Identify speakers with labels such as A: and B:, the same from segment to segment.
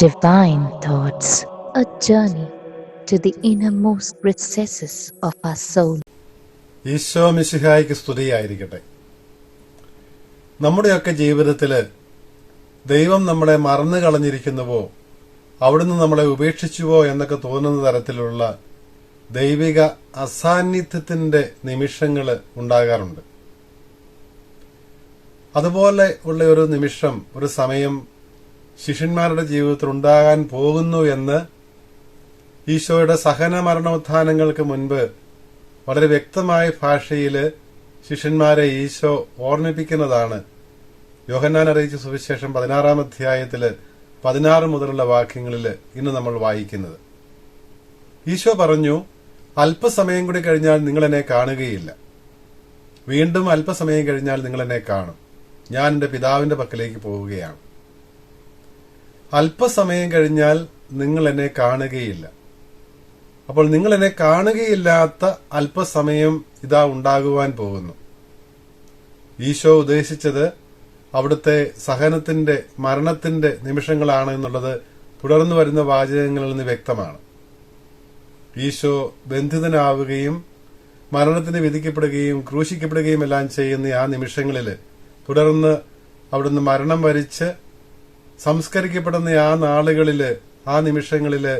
A: Divine Thoughts, a journey to the innermost recesses of our soul.
B: Isho മിശിഹായ്ക്ക് സ്തുതിയായിരിക്കട്ടെ. നമ്മുടെയൊക്കെ ജീവിതത്തിൽ ദൈവം നമ്മളെ മറന്നു കളഞ്ഞിരിക്കുന്നുവോ, അവിടുന്ന് നമ്മളെ ഉപേക്ഷിച്ചുവോ എന്നൊക്കെ തോന്നുന്ന തരത്തിലുള്ള ദൈവിക അസാന്നിധ്യത്തിന്റെ നിമിഷങ്ങൾ ഉണ്ടാകാറുണ്ട്. അതുപോലെ ഉള്ള ഒരു നിമിഷം, ഒരു സമയം ശിഷ്യന്മാരുടെ ജീവിതത്തിൽ ഉണ്ടാകാൻ പോകുന്നു എന്ന് ഈശോയുടെ സഹന മരണോത്ഥാനങ്ങൾക്ക് മുൻപ് വളരെ വ്യക്തമായ ഭാഷയിൽ ശിഷ്യന്മാരെ ഈശോ ഓർമ്മിപ്പിക്കുന്നതാണ് യോഹന്നാൻ അറിയിച്ച സുവിശേഷം 16-ാം അധ്യായത്തിൽ 16 മുതലുള്ള വാക്യങ്ങളിൽ ഇന്ന് നമ്മൾ വായിക്കുന്നത്. ഈശോ പറഞ്ഞു, അല്പസമയം കൂടി കഴിഞ്ഞാൽ നിങ്ങൾ എന്നെ കാണുകയില്ല. വീണ്ടും അല്പസമയം കഴിഞ്ഞാൽ നിങ്ങൾ എന്നെ കാണും. ഞാൻ എന്റെ പിതാവിന്റെ പക്കലേക്ക് പോവുകയാണ്. അല്പസമയം കഴിഞ്ഞാൽ നിങ്ങൾ എന്നെ കാണുകയില്ല. അപ്പോൾ നിങ്ങൾ എന്നെ കാണുകയില്ലാത്ത അല്പസമയം ഇതാ ഉണ്ടാകുവാൻ പോകുന്നു. ഈശോ ഉദ്ദേശിച്ചത് അവിടുത്തെ സഹനത്തിന്റെ, മരണത്തിന്റെ നിമിഷങ്ങളാണ് എന്നുള്ളത് തുടർന്നു വരുന്ന വാചകങ്ങളിൽ നിന്ന് വ്യക്തമാണ്. ഈശോ ബന്ധിതനാവുകയും മരണത്തിന് വിധിക്കപ്പെടുകയും ക്രൂശിക്കപ്പെടുകയും എല്ലാം ചെയ്യുന്ന ആ നിമിഷങ്ങളിൽ, തുടർന്ന് അവിടുന്ന് മരണം വരിച്ച് സംസ്കരിക്കപ്പെടുന്ന ആ നാളുകളില്, ആ നിമിഷങ്ങളില്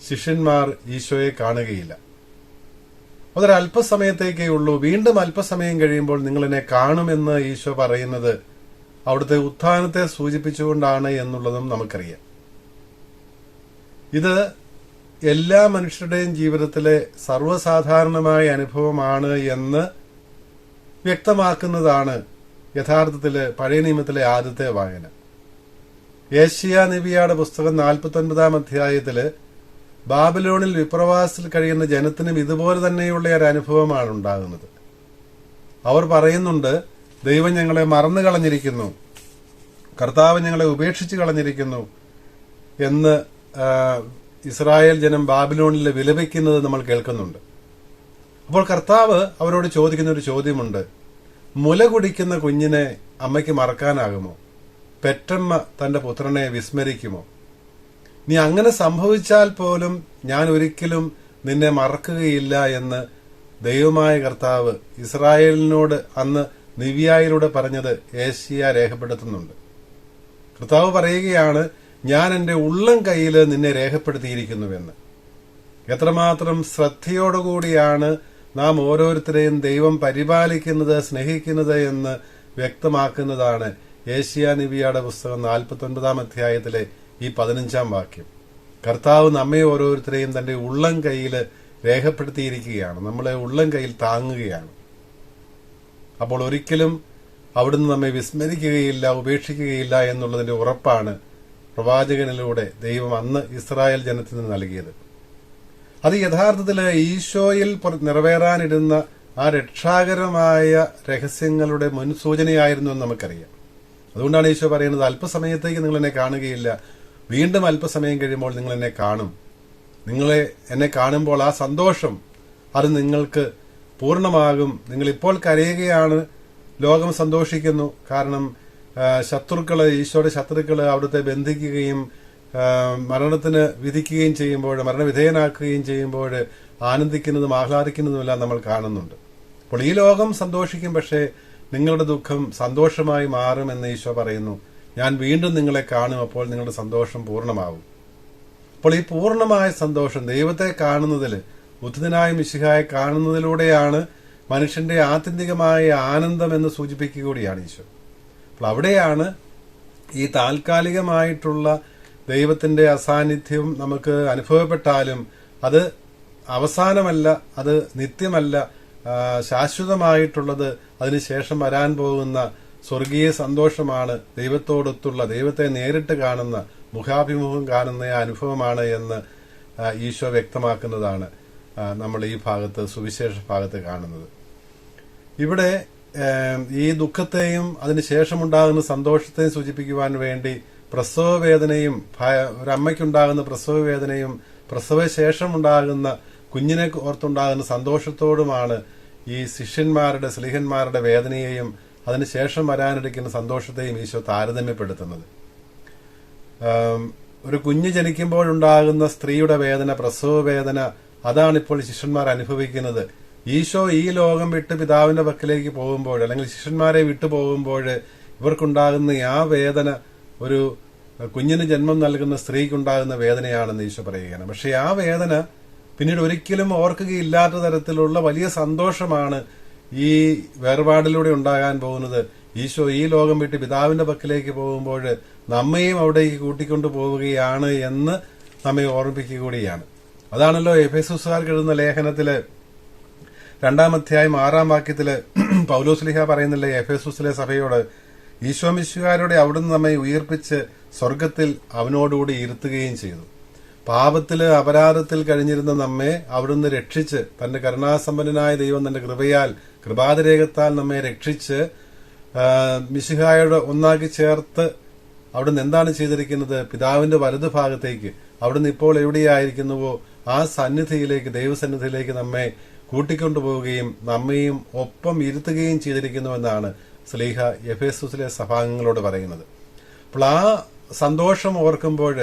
B: ശിഷ്യന്മാർ ഈശോയെ കാണുകയില്ല. അതൊരല്പസമയത്തേക്കേ ഉള്ളൂ. വീണ്ടും അല്പസമയം കഴിയുമ്പോൾ നിങ്ങൾ എന്നെ കാണുമെന്ന് ഈശോ പറയുന്നത് അവിടുത്തെ ഉത്ഥാനത്തെ സൂചിപ്പിച്ചുകൊണ്ടാണ് എന്നുള്ളതും നമുക്കറിയാം. ഇത് എല്ലാ മനുഷ്യരുടെയും ജീവിതത്തിലെ സർവ്വസാധാരണമായ അനുഭവമാണ് എന്ന് വ്യക്തമാക്കുന്നതാണ് യഥാർത്ഥത്തില് പഴയ നിയമത്തിലെ ആദ്യത്തെ വായന. യേശയ്യാ നബിയുടെ പുസ്തകം 49-ാം അധ്യായത്തില് ബാബിലോണിൽ വിപ്രവാസത്തിൽ കഴിയുന്ന ജനത്തിനും ഇതുപോലെ തന്നെയുള്ള ഒരു അനുഭവമാണ് ഉണ്ടാകുന്നത്. അവർ പറയുന്നുണ്ട്, ദൈവം ഞങ്ങളെ മറന്നു കളഞ്ഞിരിക്കുന്നു, കർത്താവ് ഞങ്ങളെ ഉപേക്ഷിച്ച് കളഞ്ഞിരിക്കുന്നു എന്ന് ഇസ്രായേൽ ജനം ബാബിലോണിൽ വിലപിക്കുന്നത് നമ്മൾ കേൾക്കുന്നുണ്ട്. അപ്പോൾ കർത്താവ് അവരോട് ചോദിക്കുന്ന ഒരു ചോദ്യമുണ്ട്, മുല കുടിക്കുന്ന കുഞ്ഞിനെ അമ്മയ്ക്ക് മറക്കാനാകുമോ? പെറ്റമ്മ തന്റെ പുത്രനെ വിസ്മരിക്കുമോ? നീ അങ്ങനെ സംഭവിച്ചാൽ പോലും ഞാൻ ഒരിക്കലും നിന്നെ മറക്കുകയില്ല എന്ന് ദൈവമായ കർത്താവ് ഇസ്രായേലിനോട് അന്ന് നിവ്യായിലൂടെ പറഞ്ഞത് യേശയ്യാ രേഖപ്പെടുത്തുന്നുണ്ട്. കർത്താവ് പറയുകയാണ്, ഞാൻ എന്റെ ഉള്ളം കയ്യിൽ നിന്നെ രേഖപ്പെടുത്തിയിരിക്കുന്നുവെന്ന്. എത്രമാത്രം ശ്രദ്ധയോടുകൂടിയാണ് നാം ഓരോരുത്തരെയും ദൈവം പരിപാലിക്കുന്നത്, സ്നേഹിക്കുന്നത് എന്ന് വ്യക്തമാക്കുന്നതാണ് യേശയ്യാ നബിയുടെ പുസ്തകം 49-ാം അധ്യായത്തിലെ ഈ 15-ാം വാക്യം. കർത്താവ് നമ്മെ ഓരോരുത്തരെയും തന്റെ ഉള്ളം കയ്യിൽ രേഖപ്പെടുത്തിയിരിക്കുകയാണ്, നമ്മളെ ഉള്ളം കയ്യിൽ താങ്ങുകയാണ്. അപ്പോൾ ഒരിക്കലും അവിടുന്ന് നമ്മെ വിസ്മരിക്കുകയില്ല, ഉപേക്ഷിക്കുകയില്ല എന്നുള്ളതിന്റെ ഉറപ്പാണ് പ്രവാചകനിലൂടെ ദൈവം അന്ന് ഇസ്രായേൽ ജനത്തിന് നൽകിയത്. അത് യഥാർത്ഥത്തിൽ ഈശോയിൽ നിറവേറാനിരുന്ന ആ രക്ഷാകരമായ രഹസ്യങ്ങളുടെ മുൻസൂചനയായിരുന്നു എന്ന് നമുക്കറിയാം. അതുകൊണ്ടാണ് ഈശോ പറയുന്നത്, അല്പസമയത്തേക്ക് നിങ്ങൾ എന്നെ കാണുകയില്ല, വീണ്ടും അല്പസമയം കഴിയുമ്പോൾ നിങ്ങൾ എന്നെ കാണും. നിങ്ങളെ എന്നെ കാണുമ്പോൾ ആ സന്തോഷം അത് നിങ്ങൾക്ക് പൂർണ്ണമാകും. നിങ്ങൾ ഇപ്പോൾ കരയുകയാണ്, ലോകം സന്തോഷിക്കുന്നു. കാരണം ശത്രുക്കള്, ഈശോയുടെ ശത്രുക്കള് അവിടുത്തെ ബന്ധിക്കുകയും മരണത്തിന് വിധിക്കുകയും ചെയ്യുമ്പോൾ, മരണവിധേയനാക്കുകയും ചെയ്യുമ്പോൾ ആനന്ദിക്കുന്നതും ആഹ്ലാദിക്കുന്നതുമെല്ലാം നമ്മൾ കാണുന്നുണ്ട്. അപ്പോൾ ഈ ലോകം സന്തോഷിക്കും, പക്ഷേ നിങ്ങളുടെ ദുഃഖം സന്തോഷമായി മാറുമെന്ന് ഈശോ പറയുന്നു. ഞാൻ വീണ്ടും നിങ്ങളെ കാണും, അപ്പോൾ നിങ്ങളുടെ സന്തോഷം പൂർണ്ണമാവും. അപ്പോൾ ഈ പൂർണ്ണമായ സന്തോഷം ദൈവത്തെ കാണുന്നതിൽ, ഉദ്ധിതനായ മിശിഹായെ കാണുന്നതിലൂടെയാണ് മനുഷ്യന്റെ ആത്യന്തികമായ ആനന്ദം എന്ന് സൂചിപ്പിക്കുക കൂടിയാണ് ഈശോ. അപ്പോൾ അവിടെയാണ് ഈ താൽക്കാലികമായിട്ടുള്ള ദൈവത്തിന്റെ അസാന്നിധ്യം നമുക്ക് അനുഭവപ്പെട്ടാലും അത് അവസാനമല്ല, അത് നിത്യമല്ല, ശാശ്വതമായിട്ടുള്ളത് അതിനുശേഷം വരാൻ പോകുന്ന സ്വർഗീയ സന്തോഷമാണ്, ദൈവത്തോടൊത്തുള്ള, ദൈവത്തെ നേരിട്ട് കാണുന്ന, മുഖാഭിമുഖം കാണുന്ന അനുഭവമാണ് എന്ന് ഈശോ വ്യക്തമാക്കുന്നതാണ് നമ്മൾ ഈ ഭാഗത്ത്, സുവിശേഷ ഭാഗത്ത് കാണുന്നത്. ഇവിടെ ഈ ദുഃഖത്തെയും അതിനുശേഷമുണ്ടാകുന്ന സന്തോഷത്തെയും സൂചിപ്പിക്കുവാൻ വേണ്ടി പ്രസവവേദനയും, ഒരമ്മയ്ക്കുണ്ടാകുന്ന പ്രസവവേദനയും പ്രസവശേഷം ഉണ്ടാകുന്ന കുഞ്ഞിനെ ഓർത്തുണ്ടാകുന്ന സന്തോഷത്തോടുമാണ് ഈ ശിഷ്യന്മാരുടെ, സ്ലീഹന്മാരുടെ വേദനയെയും അതിനുശേഷം വരാനിരിക്കുന്ന സന്തോഷത്തെയും ഈശോ താരതമ്യപ്പെടുത്തുന്നത്. ഒരു കുഞ്ഞ് ജനിക്കുമ്പോഴുണ്ടാകുന്ന സ്ത്രീയുടെ വേദന, പ്രസവ വേദന, അതാണിപ്പോൾ ശിഷ്യന്മാർ അനുഭവിക്കുന്നത്. ഈശോ ഈ ലോകം വിട്ട് പിതാവിന്റെ പക്കലേക്ക് പോകുമ്പോൾ, അല്ലെങ്കിൽ ശിഷ്യന്മാരെ വിട്ടു പോകുമ്പോൾ ഇവർക്കുണ്ടാകുന്ന ആ വേദന ഒരു കുഞ്ഞിന് ജന്മം നൽകുന്ന സ്ത്രീക്കുണ്ടാകുന്ന വേദനയാണെന്ന് ഈശോ പറയുകയാണ്. പക്ഷെ ആ വേദന പിന്നീട് ഒരിക്കലും ഓർക്കുകയില്ലാത്ത തരത്തിലുള്ള വലിയ സന്തോഷമാണ് ഈ വേർപാടിലൂടെ ഉണ്ടാകാൻ പോകുന്നത്. ഈശോ ഈ ലോകം വിട്ട് പിതാവിന്റെ പക്കലേക്ക് പോകുമ്പോൾ നമ്മയും അവിടേക്ക് കൂട്ടിക്കൊണ്ടു പോവുകയാണ് എന്ന് നമ്മെ ഓർമ്മിപ്പിക്കുക കൂടിയാണ്. അതാണല്ലോ എഫേസുസുകാർക്ക് എഴുതുന്ന ലേഖനത്തില് 2-ാം അധ്യായം 6-ാം വാക്യത്തില് പൗലോസ്ലീഹ പറയുന്നില്ലേ എഫേസുസിലെ സഭയോട്, ഈശോ മിശിഹായോടെ അവിടുന്ന് നമ്മെ ഉയർപ്പിച്ച് സ്വർഗത്തിൽ അവനോടുകൂടി ഇരുത്തുകയും ചെയ്തു. പാപത്തില് അപരാധത്തിൽ കഴിഞ്ഞിരുന്ന നമ്മെ അവിടുന്ന് രക്ഷിച്ച്, തന്റെ കരുണാസമ്പന്നനായ ദൈവം തന്റെ കൃപയാൽ, കൃപാതിരേകത്താൽ നമ്മെ രക്ഷിച്ച് മിശിഹായോട് ഒന്നാക്കി ചേർത്ത് അവിടുന്ന് എന്താണ് ചെയ്തിരിക്കുന്നത്? പിതാവിന്റെ വലതുഭാഗത്തേക്ക്, അവിടുന്ന് ഇപ്പോൾ എവിടെയായിരിക്കുന്നുവോ ആ സന്നിധിയിലേക്ക്, ദൈവസന്നിധിയിലേക്ക് നമ്മെ കൂട്ടിക്കൊണ്ടുപോവുകയും നമ്മയും ഒപ്പം ഇരുത്തുകയും ചെയ്തിരിക്കുന്നുവെന്നാണ് സ്ലീഹ എഫേസുസിലെ സഭാംഗങ്ങളോട് പറയുന്നത്. അപ്പോൾ ആ സന്തോഷം ഓർക്കുമ്പോൾ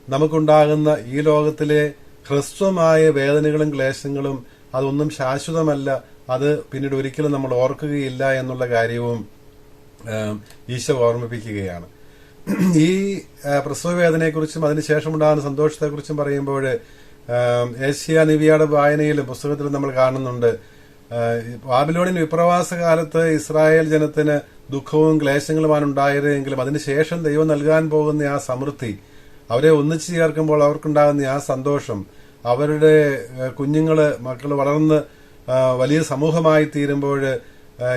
B: നമുക്കുണ്ടാകുന്ന ഈ ലോകത്തിലെ ഹ്രസ്വമായ വേദനകളും ക്ലേശങ്ങളും അതൊന്നും ശാശ്വതമല്ല, അത് പിന്നീട് ഒരിക്കലും നമ്മൾ ഓർക്കുകയില്ല എന്നുള്ള കാര്യവും ഈശോ ഓർമ്മിപ്പിക്കുകയാണ്. ഈ പ്രസവ വേദനയെക്കുറിച്ചും അതിനുശേഷമുണ്ടാകുന്ന സന്തോഷത്തെക്കുറിച്ചും പറയുമ്പോൾ ഏഷ്യ നിവിയുടെ വായനയിലും പുസ്തകത്തിലും നമ്മൾ കാണുന്നുണ്ട്, ബാബിലോണിയൻ വിപ്രവാസ കാലത്ത് ഇസ്രായേൽ ജനത്തിന് ദുഃഖവും ക്ലേശങ്ങളുമാണ് ഉണ്ടായതെങ്കിലും അതിനുശേഷം ദൈവം നൽകാൻ പോകുന്ന ആ സമൃദ്ധി, അവരെ ഒന്നിച്ചു ചേർക്കുമ്പോൾ അവർക്കുണ്ടാകുന്ന ആ സന്തോഷം, അവരുടെ മക്കൾ വളർന്ന് വലിയ സമൂഹമായി തീരുമ്പോൾ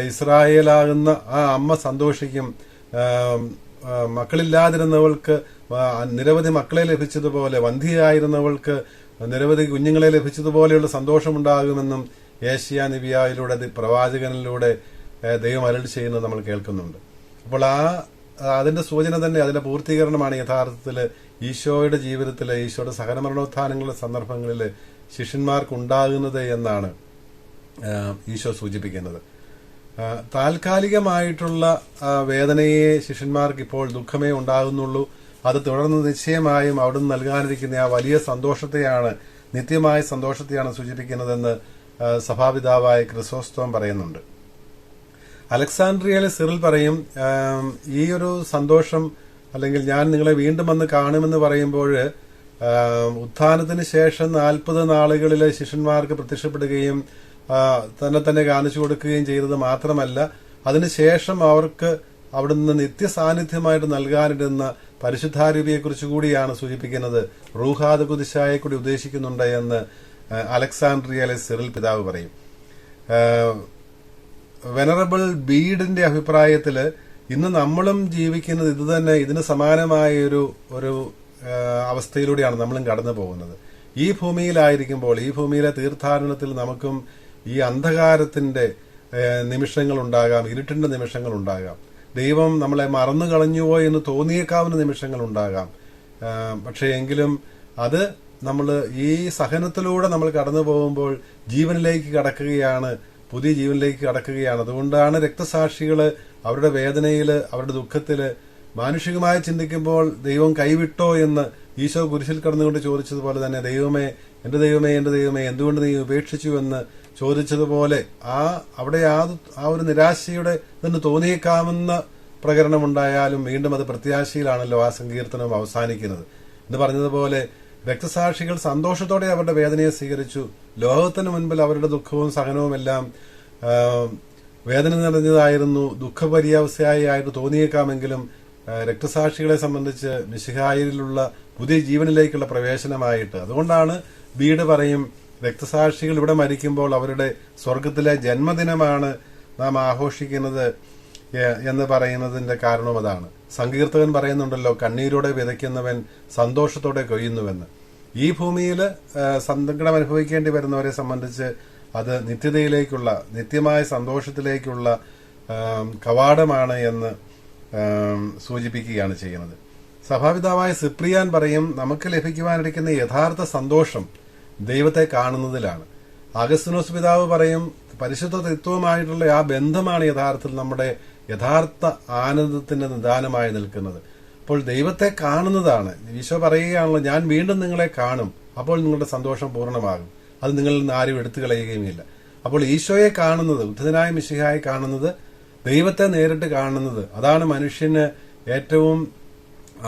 B: ഇസ്രായേലാകുന്ന ആ അമ്മ സന്തോഷിക്കും. മക്കളില്ലാതിരുന്നവൾക്ക് നിരവധി മക്കളെ ലഭിച്ചതുപോലെ, വന്ധ്യയായിരുന്നവൾക്ക് നിരവധി കുഞ്ഞുങ്ങളെ ലഭിച്ചതുപോലെയുള്ള സന്തോഷമുണ്ടാകുമെന്നും ഏഷ്യ നിവിയായിലൂടെ, പ്രവാചകനിലൂടെ ദൈവം അരുളി ചെയ്യുന്നത് നമ്മൾ കേൾക്കുന്നുണ്ട്. അപ്പോൾ അതിന്റെ സൂചന തന്നെ, അതിന്റെ പൂർത്തീകരണമാണ് യഥാർത്ഥത്തിൽ ഈശോയുടെ ജീവിതത്തിൽ, ഈശോയുടെ സഹനമരണോത്ഥാനങ്ങളുടെ സന്ദർഭങ്ങളിൽ ശിഷ്യന്മാർക്കുണ്ടാകുന്നത് എന്നാണ് ഈശോ സൂചിപ്പിക്കുന്നത്. താൽക്കാലികമായിട്ടുള്ള വേദനയെ ശിഷ്യന്മാർക്ക് ഇപ്പോൾ ദുഃഖമേ ഉണ്ടാകുന്നുള്ളൂ. അത് തുടർന്ന് നിശ്ചയമായും അവിടുന്ന് നൽകാനിരിക്കുന്ന ആ വലിയ സന്തോഷത്തെയാണ്, നിത്യമായ സന്തോഷത്തെയാണ് സൂചിപ്പിക്കുന്നതെന്ന് സഭാപിതാവായ ക്രിസോസ്റ്റോം പറയുന്നുണ്ട്. അലക്സാൻഡ്രിയയിലെ സിറിൽ പറയും, ഈ ഒരു സന്തോഷം, അല്ലെങ്കിൽ ഞാൻ നിങ്ങളെ വീണ്ടും വന്ന് കാണുമെന്ന് പറയുമ്പോൾ ഉത്ഥാനത്തിന് ശേഷം 40 നാളുകളിലെ ശിഷ്യന്മാർക്ക് പ്രത്യക്ഷപ്പെടുകയും തന്നെ കാണിച്ചു കൊടുക്കുകയും ചെയ്തത് മാത്രമല്ല, അതിനുശേഷം അവർക്ക് അവിടുന്ന് നിത്യസാന്നിധ്യമായിട്ട് നൽകാനിരുന്ന പരിശുദ്ധാരൂപിയെക്കുറിച്ച് കൂടിയാണ് സൂചിപ്പിക്കുന്നത്. റൂഹാദ് കുദിശായെ കൂടി ഉദ്ദേശിക്കുന്നുണ്ട് എന്ന് അലക്സാൻഡ്രിയയിലെ സിറിൽ പിതാവ് പറയും. വെനറബിൾ ബീഡിന്റെ അഭിപ്രായത്തില് ഇന്ന് നമ്മളും ജീവിക്കുന്നത് ഇത് തന്നെ, ഇതിന് സമാനമായ ഒരു അവസ്ഥയിലൂടെയാണ് നമ്മളും കടന്നു പോകുന്നത്. ഈ ഭൂമിയിലായിരിക്കുമ്പോൾ, ഈ ഭൂമിയിലെ തീർത്ഥാടനത്തിൽ നമുക്കും ഈ അന്ധകാരത്തിന്റെ നിമിഷങ്ങളുണ്ടാകാം, ഇരുട്ടിന്റെ നിമിഷങ്ങളുണ്ടാകാം, ദൈവം നമ്മളെ മറന്നു കളഞ്ഞുവോ എന്ന് തോന്നിയേക്കാവുന്ന നിമിഷങ്ങളുണ്ടാകാം. പക്ഷെ എങ്കിലും അത് നമ്മൾ ഈ സഹനത്തിലൂടെ നമ്മൾ കടന്നു പോകുമ്പോൾ ജീവനിലേക്ക് കടക്കുകയാണ്, പുതിയ ജീവനിലേക്ക് കടക്കുകയാണ്. അതുകൊണ്ടാണ് രക്തസാക്ഷികള് അവരുടെ വേദനയില്, അവരുടെ ദുഃഖത്തില് മാനുഷികമായി ചിന്തിക്കുമ്പോൾ ദൈവം കൈവിട്ടോ എന്ന് ഈശോ കുരിശിൽ കടന്നുകൊണ്ട് ചോദിച്ചതുപോലെ തന്നെ, ദൈവമേ, എന്റെ ദൈവമേ, എന്റെ ദൈവമേ, എന്തുകൊണ്ട് നീ ഉപേക്ഷിച്ചു എന്ന് ചോദിച്ചതുപോലെ അവിടെ ആ ഒരു നിരാശയുടെ നിന്ന് തോന്നിയേക്കാവുന്ന പ്രകരണമുണ്ടായാലും വീണ്ടും അത് പ്രത്യാശയിലാണല്ലോ ആ സങ്കീർത്തനം അവസാനിക്കുന്നത്. എന്ന് പറഞ്ഞതുപോലെ രക്തസാക്ഷികൾ സന്തോഷത്തോടെ അവരുടെ വേദനയെ സ്വീകരിച്ചു. ലോകത്തിന് മുൻപിൽ അവരുടെ ദുഃഖവും സഹനവും എല്ലാം വേദന നിറഞ്ഞതായിരുന്നു, ദുഃഖപര്യാവസ്ഥയായിട്ട് തോന്നിയേക്കാമെങ്കിലും രക്തസാക്ഷികളെ സംബന്ധിച്ച് മിശിഹായിലുള്ള പുതിയ ജീവനിലേക്കുള്ള പ്രവേശനമായിട്ട്. അതുകൊണ്ടാണ് ബീഡ് പറയും, രക്തസാക്ഷികൾ ഇവിടെ മരിക്കുമ്പോൾ അവരുടെ സ്വർഗത്തിലെ ജന്മദിനമാണ് നാം ആഘോഷിക്കുന്നത് എന്ന് പറയുന്നതിന്റെ കാരണം അതാണ്. സങ്കീർത്തകൻ പറയുന്നുണ്ടല്ലോ, കണ്ണീരോടെ വിതയ്ക്കുന്നവൻ സന്തോഷത്തോടെ കൊയ്യുന്നുവെന്ന്. ഈ ഭൂമിയിൽ സങ്കടം അനുഭവിക്കേണ്ടി വരുന്നവരെ സംബന്ധിച്ച് അത് നിത്യതയിലേക്കുള്ള, നിത്യമായ സന്തോഷത്തിലേക്കുള്ള കവാടമാണ് എന്ന് സൂചിപ്പിക്കുകയാണ് ചെയ്യുന്നത്. സഭാപിതാവായ സിപ്രിയാൻ പറയും, നമുക്ക് ലഭിക്കുവാനിരിക്കുന്ന യഥാർത്ഥ സന്തോഷം ദൈവത്തെ കാണുന്നതിലാണ്. അഗസ്തീനോസ് പിതാവ് പറയും, പരിശുദ്ധ തത്വമായിട്ടുള്ള ആ ബന്ധമാണ് യഥാർത്ഥത്തിൽ നമ്മുടെ യഥാർത്ഥ ആനന്ദത്തിന്റെ നിദാനമായി നിൽക്കുന്നത്. അപ്പോൾ ദൈവത്തെ കാണുന്നതാണ്. ഈശോ പറയുകയാണല്ലോ, ഞാൻ വീണ്ടും നിങ്ങളെ കാണും, അപ്പോൾ നിങ്ങളുടെ സന്തോഷം പൂർണ്ണമാകും, അത് നിങ്ങളിൽ നിന്ന് ആരും എടുത്തു കളയുകയുമില്ല. അപ്പോൾ ഈശോയെ കാണുന്നത്, ഉദ്ധിതനായ മിശിഹായെ കാണുന്നത്, ദൈവത്തെ നേരിട്ട് കാണുന്നത്, അതാണ് മനുഷ്യന് ഏറ്റവും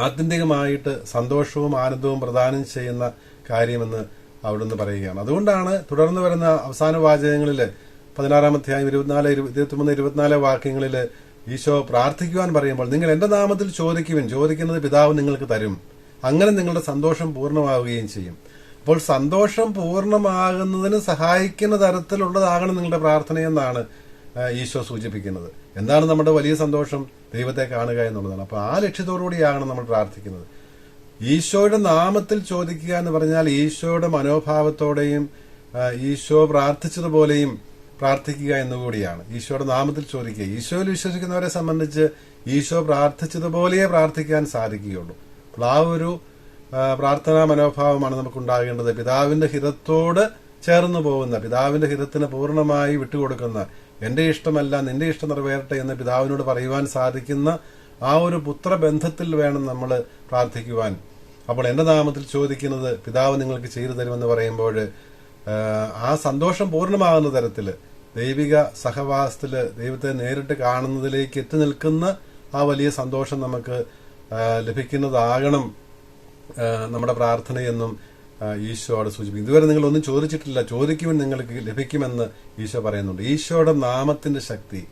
B: ആത്യന്തികമായിട്ട് സന്തോഷവും ആനന്ദവും പ്രദാനം ചെയ്യുന്ന കാര്യമെന്ന് അവിടുന്ന് പറയുകയാണ്. അതുകൊണ്ടാണ് തുടർന്ന് വരുന്ന അവസാന വാചകങ്ങളിൽ 16-ാം അധ്യായം 23-24 വാക്യങ്ങളിൽ ഈശോ പ്രാർത്ഥിക്കുവാൻ പറയുമ്പോൾ, നിങ്ങൾ എന്റെ നാമത്തിൽ ചോദിക്കുന്നത് പിതാവ് നിങ്ങൾക്ക് തരും, അങ്ങനെ നിങ്ങളുടെ സന്തോഷം പൂർണ്ണമാവുകയും ചെയ്യും. അപ്പോൾ സന്തോഷം പൂർണ്ണമാകുന്നതിന് സഹായിക്കുന്ന തരത്തിലുള്ളതാകണം നിങ്ങളുടെ പ്രാർത്ഥനയെന്നാണ് ഈശോ സൂചിപ്പിക്കുന്നത്. എന്താണ് നമ്മുടെ വലിയ സന്തോഷം? ദൈവത്തെ കാണുക എന്നുള്ളതാണ്. അപ്പോൾ ആ ലക്ഷ്യത്തോടുകൂടിയാണ് നമ്മൾ പ്രാർത്ഥിക്കുന്നത്. ഈശോയുടെ നാമത്തിൽ ചോദിക്കുക എന്ന് പറഞ്ഞാൽ ഈശോയുടെ മനോഭാവത്തോടെയും ഈശോ പ്രാർത്ഥിച്ചതുപോലെയും പ്രാർത്ഥിക്കുക എന്നുകൂടിയാണ്. ഈശോയുടെ നാമത്തിൽ ചോദിക്കുക. ഈശോയിൽ വിശ്വസിക്കുന്നവരെ സംബന്ധിച്ച് ഈശോ പ്രാർത്ഥിച്ചതുപോലെയേ പ്രാർത്ഥിക്കാൻ സാധിക്കുകയുള്ളൂ. അപ്പോൾ ആ ഒരു പ്രാർത്ഥനാ മനോഭാവമാണ് നമുക്കുണ്ടാകേണ്ടത്. പിതാവിന്റെ ഹിതത്തോട് ചേർന്ന് പോകുന്ന, പിതാവിന്റെ ഹിതത്തിന് പൂർണ്ണമായി വിട്ടുകൊടുക്കുന്ന, എന്റെ ഇഷ്ടമല്ല നിന്റെ ഇഷ്ടം നിറവേറട്ടെ എന്ന് പിതാവിനോട് പറയുവാൻ സാധിക്കുന്ന ആ ഒരു പുത്രബന്ധത്തിൽ വേണം നമ്മൾ പ്രാർത്ഥിക്കുവാൻ. അപ്പോൾ എന്റെ നാമത്തിൽ ചോദിക്കുന്നത് പിതാവ് നിങ്ങൾക്ക് ചെയ്തു തരുമെന്ന് പറയുമ്പോൾ ആ സന്തോഷം പൂർണ്ണമാകുന്ന തരത്തിൽ ദൈവിക സഹവാസത്തില് ദൈവത്തെ നേരിട്ട് കാണുന്നതിലേക്ക് എത്തി നിൽക്കുന്ന ആ വലിയ സന്തോഷം നമുക്ക് ലഭിക്കുന്നതാകണം നമ്മുടെ പ്രാർത്ഥനയെന്നും ഈശോയോട് സൂചിപ്പിക്കും. ഇതുവരെ നിങ്ങൾ ഒന്നും ചോദിച്ചിട്ടില്ല, ചോദിക്കുമെന്ന് നിങ്ങൾക്ക് ലഭിക്കുമെന്ന് ഈശോ പറയുന്നുണ്ട്. ഈശോയുടെ നാമത്തിന്റെ ശക്തി,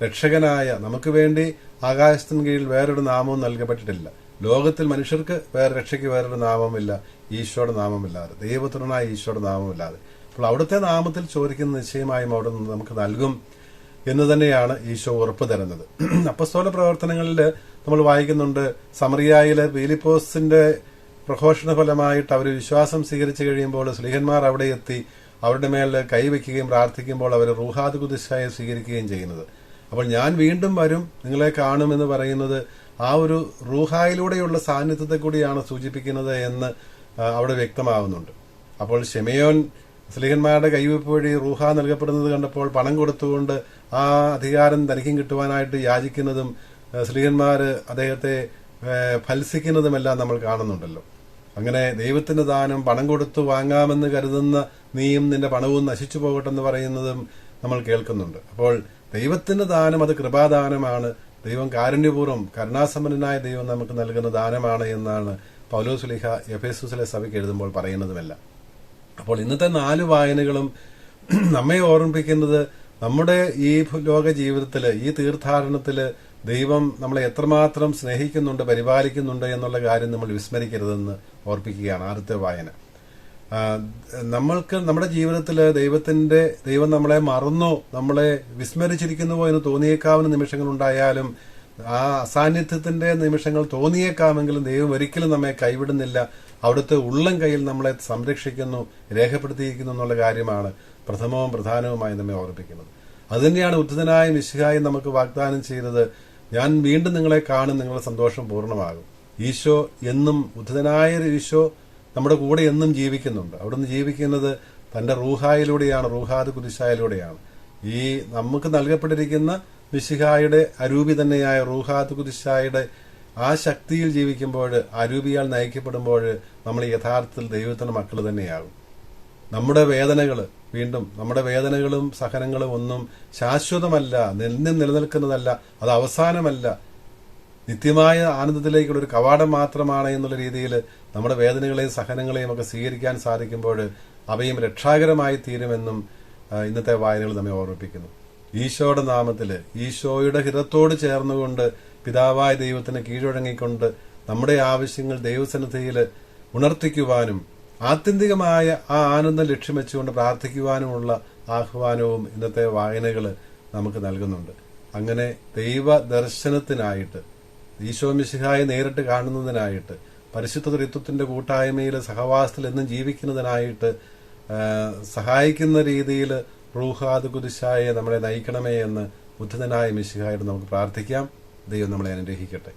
B: രക്ഷകനായ നമുക്ക് വേണ്ടി ആകാശത്തിന് കീഴിൽ വേറൊരു നാമവും നൽകപ്പെട്ടിട്ടില്ല. ലോകത്തിൽ മനുഷ്യർക്ക് രക്ഷയ്ക്ക് വേറൊരു നാമമില്ല ഈശോയുടെ നാമമില്ലാതെ, ദൈവപുത്രനായ ഈശോയുടെ നാമമില്ലാതെ. അപ്പോൾ അവിടുത്തെ നാമത്തിൽ ചോദിക്കുന്ന നിശ്ചയമായും അവിടെ നിന്ന് നമുക്ക് നൽകും എന്ന് തന്നെയാണ് ഈശോ ഉറപ്പ് തരുന്നത്. അപ്പസ്തോല പ്രവർത്തനങ്ങളിൽ നമ്മൾ വായിക്കുന്നുണ്ട്, സമറിയായിലെ ഫിലിപ്പോസിന്റെ പ്രഘോഷണ ഫലമായിട്ട് അവർ വിശ്വാസം സ്വീകരിച്ചു കഴിയുമ്പോൾ സ്ലീഹന്മാർ അവിടെ എത്തി അവരുടെ മേൽ കൈവയ്ക്കുകയും പ്രാർത്ഥിക്കുമ്പോൾ അവർ റൂഹാദ് ഖുദ്ദൂസായെ സ്വീകരിക്കുകയും ചെയ്യുന്നത്. അപ്പോൾ ഞാൻ വീണ്ടും വരും, നിങ്ങളെ കാണുമെന്ന് പറയുന്നത് ആ ഒരു റൂഹായിലൂടെയുള്ള സാന്നിധ്യത്തെ കൂടിയാണ് സൂചിപ്പിക്കുന്നത് എന്ന് അവിടെ വ്യക്തമാവുന്നുണ്ട്. അപ്പോൾ ശിമയോൻ സ്ലീഹന്മാരുടെ കൈവയ്പ് വഴി റൂഹ നൽകപ്പെടുന്നത് കണ്ടപ്പോൾ പണം കൊടുത്തുകൊണ്ട് ആ അധികാരം തനിക്കും കിട്ടുവാനായിട്ട് യാചിക്കുന്നതും സ്ലീഹന്മാർ അദ്ദേഹത്തെ ഫൽസിക്കുന്നതുമെല്ലാം നമ്മൾ കാണുന്നുണ്ടല്ലോ. അങ്ങനെ ദൈവത്തിന്റെ ദാനം പണം കൊടുത്തു വാങ്ങാമെന്ന് കരുതുന്ന നീയും നിന്റെ പണവും നശിച്ചു പോകട്ടെന്ന് പറയുന്നതും നമ്മൾ കേൾക്കുന്നുണ്ട്. അപ്പോൾ ദൈവത്തിന്റെ ദാനം അത് കൃപാദാനമാണ്. ദൈവം കാരുണ്യപൂർവ്വം കരുണാസമ്പന്നനായ ദൈവം നമുക്ക് നൽകുന്ന ദാനമാണ് എന്നാണ് പൗലോസ് ശ്ലീഹ എഫേസുസിലെ സഭയ്ക്ക് എഴുതുമ്പോൾ പറയുന്നതുമല്ല. അപ്പോൾ ഇന്നത്തെ 4 വായനകളും നമ്മെ ഓർമ്മിപ്പിക്കുന്നത് നമ്മുടെ ഈ ലോക ജീവിതത്തില്, ഈ തീർത്ഥാടനത്തില് ദൈവം നമ്മളെ എത്രമാത്രം സ്നേഹിക്കുന്നുണ്ട്, പരിപാലിക്കുന്നുണ്ട് എന്നുള്ള കാര്യം നമ്മൾ വിസ്മരിക്കരുതെന്ന് ഓർപ്പിക്കുകയാണ് ആദ്യത്തെ വായന. നമ്മൾക്ക് നമ്മുടെ ജീവിതത്തിൽ ദൈവം നമ്മളെ മറന്നോ, നമ്മളെ വിസ്മരിച്ചിരിക്കുന്നുവോ എന്ന് തോന്നിയേക്കാവുന്ന നിമിഷങ്ങൾ ഉണ്ടായാലും, ആ അസാന്നിധ്യത്തിന്റെ നിമിഷങ്ങൾ തോന്നിയേക്കാമെങ്കിലും ദൈവം ഒരിക്കലും നമ്മെ കൈവിടുന്നില്ല. അവിടുത്തെ ഉള്ളം കയ്യിൽ നമ്മളെ സംരക്ഷിക്കുന്നു, രേഖപ്പെടുത്തിയിരിക്കുന്നു എന്നുള്ള കാര്യമാണ് പ്രഥമവും പ്രധാനവുമായി നമ്മെ ഓർമ്മിപ്പിക്കുന്നത്. അതുതന്നെയാണ് ഉദ്ധിതനായ മിശിഹായി നമുക്ക് വാഗ്ദാനം ചെയ്തത്, ഞാൻ വീണ്ടും നിങ്ങളെ കാണും, നിങ്ങളുടെ സന്തോഷം പൂർണ്ണമാകും. ഈശോ എന്നും, ഉദ്ധിതനായ ഈശോ നമ്മുടെ കൂടെ എന്നും ജീവിക്കുന്നുണ്ട്. അവിടുന്ന് ജീവിക്കുന്നത് തന്റെ റൂഹായിലൂടെയാണ്, റൂഹാദ് ഖുദ്ദൂസായിലൂടെയാണ്. ഈ നമുക്ക് നൽകപ്പെട്ടിരിക്കുന്ന മിശിഹായുടെ അരൂപി തന്നെയായ റൂഹാദ് ഖുദ്ദൂസായുടെ ആ ശക്തിയിൽ ജീവിക്കുമ്പോൾ, അരൂപിയാൽ നയിക്കപ്പെടുമ്പോൾ നമ്മൾ യഥാർത്ഥത്തിൽ ദൈവത്തിന്റെ മക്കൾ തന്നെയാകും. നമ്മുടെ വേദനകൾ, വീണ്ടും നമ്മുടെ വേദനകളും സഹനങ്ങളും ഒന്നും ശാശ്വതമല്ല, നിലനിൽക്കുന്നതല്ല, അത് അവസാനമല്ല, നിത്യമായ ആനന്ദത്തിലേക്കുള്ള ഒരു കവാടം മാത്രമാണ് എന്നുള്ള രീതിയിൽ നമ്മുടെ വേദനകളെയും സഹനങ്ങളെയും ഒക്കെ സ്വീകരിക്കാൻ സാധിക്കുമ്പോൾ അവയും രക്ഷാകരമായി തീരുമെന്നും ഇന്നത്തെ വായനകൾ നമ്മെ ഓർമ്മിപ്പിക്കുന്നു. ഈശോയുടെ നാമത്തില്, ഈശോയുടെ ഹിതത്തോട് ചേർന്നുകൊണ്ട്, പിതാവായ ദൈവത്തിന് കീഴടങ്ങിക്കൊണ്ട് നമ്മുടെ ആവശ്യങ്ങൾ ദൈവസന്നിധിയിൽ ഉണർത്തിക്കുവാനും ആത്യന്തികമായ ആ ആനന്ദം ലക്ഷ്യം വെച്ചുകൊണ്ട് പ്രാർത്ഥിക്കുവാനുമുള്ള ആഹ്വാനവും ഇന്നത്തെ വായനകൾ നമുക്ക് നൽകുന്നുണ്ട്. അങ്ങനെ ദൈവ ദർശനത്തിനായിട്ട്, ഈശോ മിശിഹായെ നേരിട്ട് കാണുന്നതിനായിട്ട്, പരിശുദ്ധ ത്രിത്വത്തിന്റെ കൂട്ടായ്മയിൽ സഹവാസത്തിൽ എന്നും ജീവിക്കുന്നതിനായിട്ട് സഹായിക്കുന്ന രീതിയിൽ റൂഹാദ് ഖുദ്ദൂസായെ നമ്മളെ നയിക്കണമേ എന്ന് ഉദ്ധിതനായ മിശിഹായോട് നമുക്ക് പ്രാർത്ഥിക്കാം. ദൈവം നമ്മളെ അനുഗ്രഹിക്കട്ടെ.